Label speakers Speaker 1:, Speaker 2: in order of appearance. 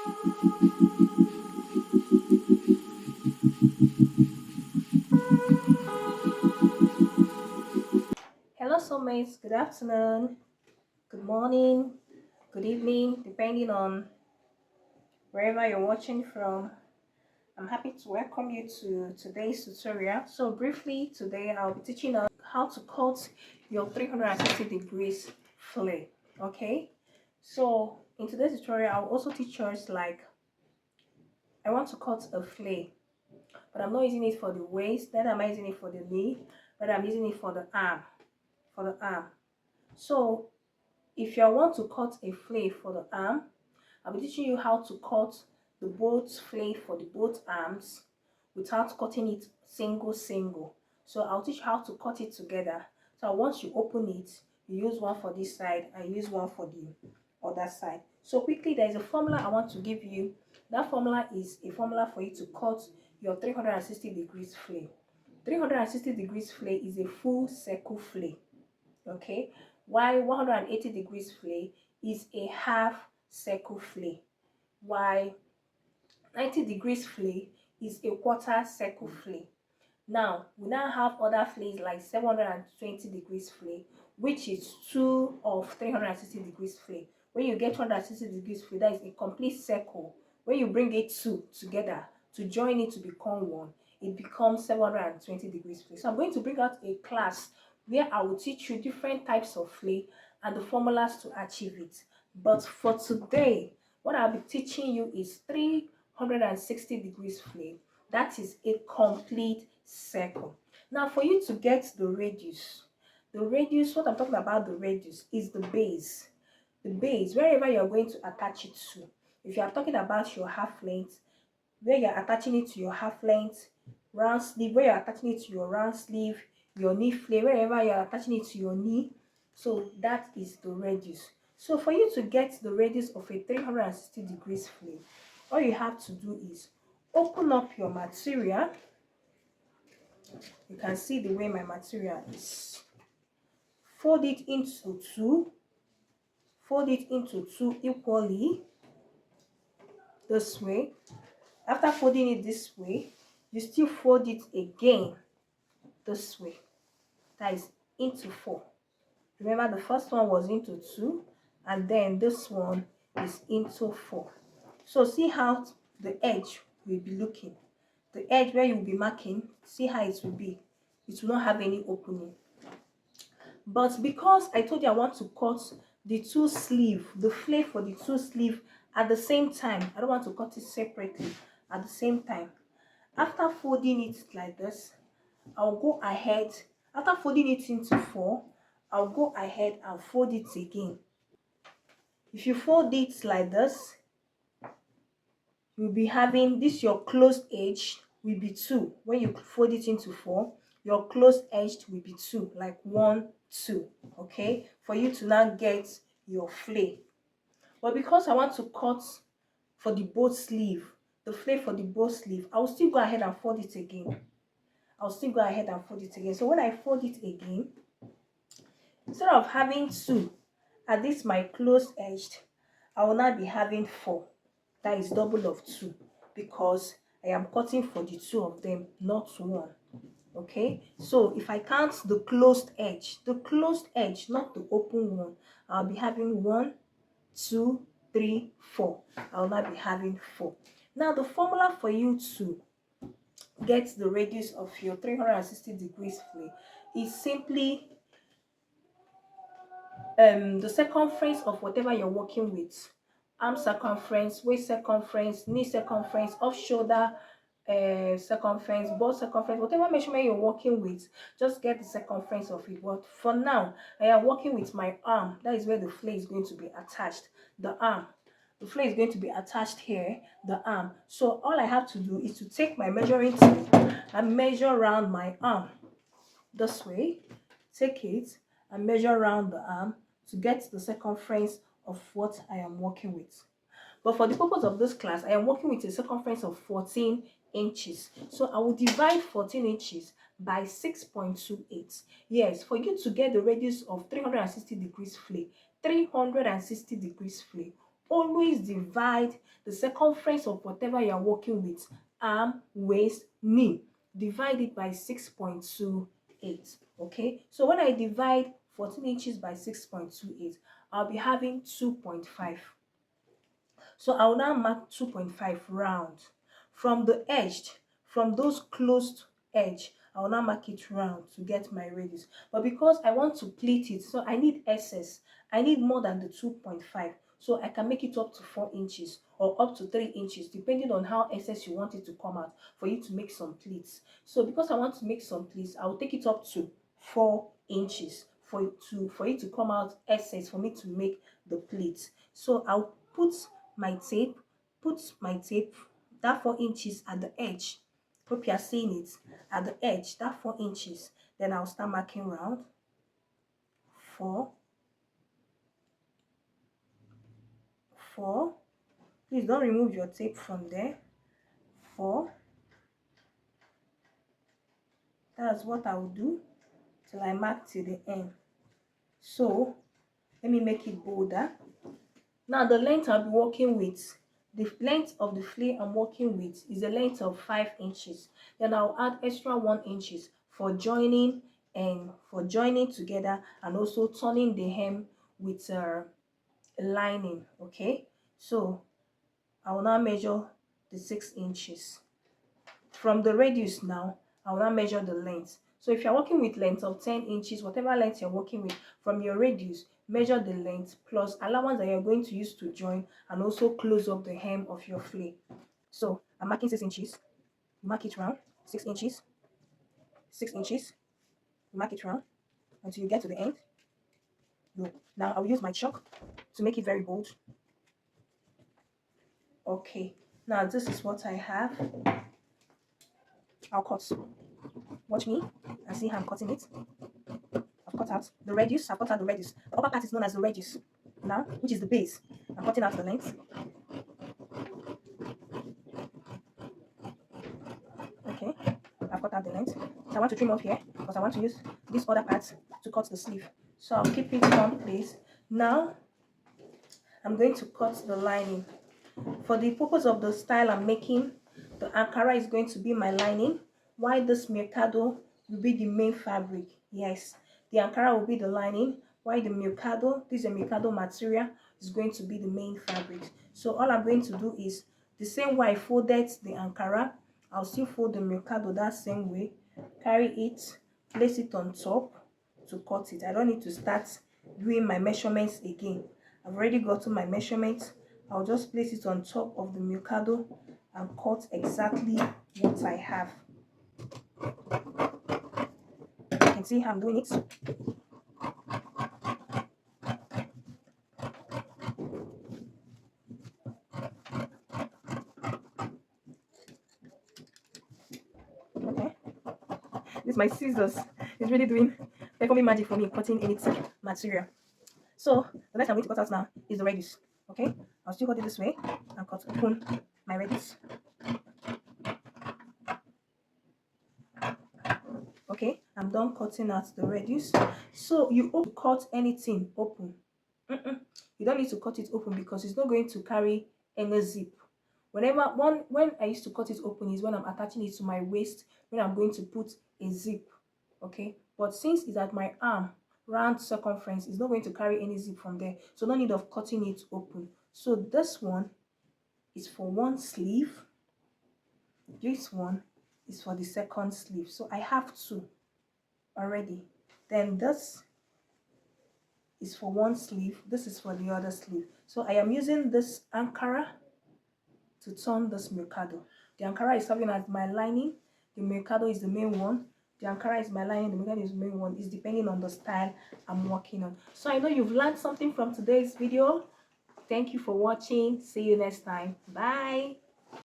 Speaker 1: Hello, soulmates. Good afternoon, good morning, good evening, depending on wherever you're watching from. I'm happy to welcome you to today's tutorial. So briefly, today I'll be teaching you how to cut your 360 degrees fillet. Okay, so in today's tutorial, I'll also teach us like I want to cut a fillet, but I'm not using it for the waist, then I'm not using it for the knee, but I'm using it for the arm. So if you want to cut a fillet for the arm, I'll be teaching you how to cut the both fillet for the both arms without cutting it single. So I'll teach you how to cut it together. So once you open it, you use one for this side and use one for the other side. So quickly, there is a formula I want to give you. That formula is a formula for you to cut your 360 degrees fillet. 360 degrees fillet is a full circle fillet. Okay, while 180 degrees fillet is a half circle fillet, while 90 degrees fillet is a quarter circle fillet. Now we now have other fillets like 720 degrees fillet, which is 2 of 360 degrees fillet. When you get 260 degrees fillet, that is a complete circle. When you bring it two together to join it to become one, it becomes 720 degrees fillet. So I'm going to bring out a class where I will teach you different types of fillet and the formulas to achieve it. But for today, what I'll be teaching you is 360 degrees fillet. That is a complete circle. Now for you to get the radius, what I'm talking about, the radius is the base. The base, wherever you're going to attach it to. If you are talking about your half length, where you're attaching it to your half length, round sleeve, where you're attaching it to your round sleeve, your knee flare, wherever you're attaching it to your knee. So that is the radius. So for you to get the radius of a 360 degrees fillet, all you have to do is open up your material. You can see the way my material is. Fold it into two. Fold it into two equally. This way. After folding it this way, you still fold it again this way. That is into four. Remember, the first one was into two, and then this one is into four. So see how the edge will be looking. The edge where you will be marking, see how it will be. It will not have any opening. But because I told you I want to cut the two sleeve, the fillet for the two sleeve at the same time, I don't want to cut it separately at the same time. After folding it like this, I'll go ahead. After folding it into four, I'll go ahead and fold it again. If you fold it like this, you'll be having this, your closed edge will be two. When you fold it into four, your closed edge will be two, like 1, 2. Okay, for you to now get your fillet. But because I want to cut for the both sleeve, the fillet for the both sleeve, I'll still go ahead and fold it again. So when I fold it again, instead of having 2 at this my closed edge, I will now be having 4. That is double of 2, because I am cutting for the two of them, not one. Okay, so if I count the closed edge, not the open one, I'll be having 1, 2, 3, 4. I'll now be having 4. Now the formula for you to get the radius of your 360 degrees fillet is simply the circumference of whatever you're working with. Arm circumference, waist circumference, knee circumference, off shoulder circumference, ball circumference, whatever measurement you're working with, just get the circumference of it. But for now, I am working with my arm. That is where the fillet is going to be attached. The arm. The fillet is going to be attached here, the arm. So all I have to do is to take my measuring tape and measure around my arm. This way, take it and measure around the arm to get the circumference of what I am working with. But for the purpose of this class, I am working with a circumference of 14 inches. So I will divide 14 inches by 6.28. Yes, for you to get the radius of 360 degrees fillet, 360 degrees fillet, always divide the circumference of whatever you are working with, arm, waist, knee. Divide it by 6.28. Okay, so when I divide 14 inches by 6.28, I'll be having 2.5. So I will now mark 2.5 round. From the edge, from those closed edge, I will now mark it round to get my radius. But because I want to pleat it, so I need excess. I need more than the 2.5. So I can make it up to 4 inches or up to 3 inches, depending on how excess you want it to come out for you to make some pleats. So because I want to make some pleats, I will take it up to 4 inches for it to come out excess for me to make the pleats. So I'll put my tape, that 4 inches at the edge. Hope you are seeing it at the edge, that 4 inches. Then I'll start marking round. 4, 4. Please don't remove your tape from there. 4. That's what I will do till I mark to the end. So let me make it bolder. Now the length I'll be working with, the length of the flay I'm working with is a length of 5 inches. Then I'll add extra 1 inches for joining together, and also turning the hem with a lining. Okay, so I will now measure the 6 inches. From the radius now, I will now measure the length. So if you're working with length of 10 inches, whatever length you're working with, from your radius, measure the length plus allowance that you're going to use to join, and also close up the hem of your flay. So I'm marking 6 inches. Mark it round. 6 inches. 6 inches. Mark it round until you get to the end. Good. Now I'll use my chalk to make it very bold. Okay. Now this is what I have. I'll cut. Watch me and see how I'm cutting it. I've cut out the radius. I've cut out the radius. The upper part is known as the radius now, which is the base. I'm cutting out the length. Okay, I've cut out the length. So I want to trim off here because I want to use this other part to cut the sleeve. So I'll keep it on place. Now I'm going to cut the lining. For the purpose of the style I'm making, the Ankara is going to be my lining, while this Mercado will be the main fabric. Yes, the Ankara will be the lining, while the Mercado, this is a Mercado material, is going to be the main fabric. So all I'm going to do is, the same way I folded the Ankara, I'll still fold the Mercado that same way, carry it, place it on top to cut it. I don't need to start doing my measurements again. I've already gotten my measurements. I'll just place it on top of the Mercado and cut exactly what I have. You can see how I'm doing it. Okay. This is my scissors. It's really doing performing magic for me, cutting any material. So the next I'm going to cut out now is the radius. Okay, I'll still hold it this way and cut open my radius. Okay, I'm done cutting out the radius. So you ought to cut anything open. You don't need to cut it open because it's not going to carry any zip. When I used to cut it open is when I'm attaching it to my waist, when I'm going to put a zip. Okay, but since it's at my arm, round circumference, it's not going to carry any zip from there, so no need of cutting it open. So this one is for one sleeve, this one is for the second sleeve. So I have two already. Then this is for one sleeve, this is for the other sleeve. So I am using this Ankara to turn this Mercado. The Ankara is serving as my lining, the Mercado is the main one. The Ankara is my lining, the Mercado is the main one. It's depending on the style I'm working on. So I know you've learned something from today's video. Thank you for watching. See you next time. Bye.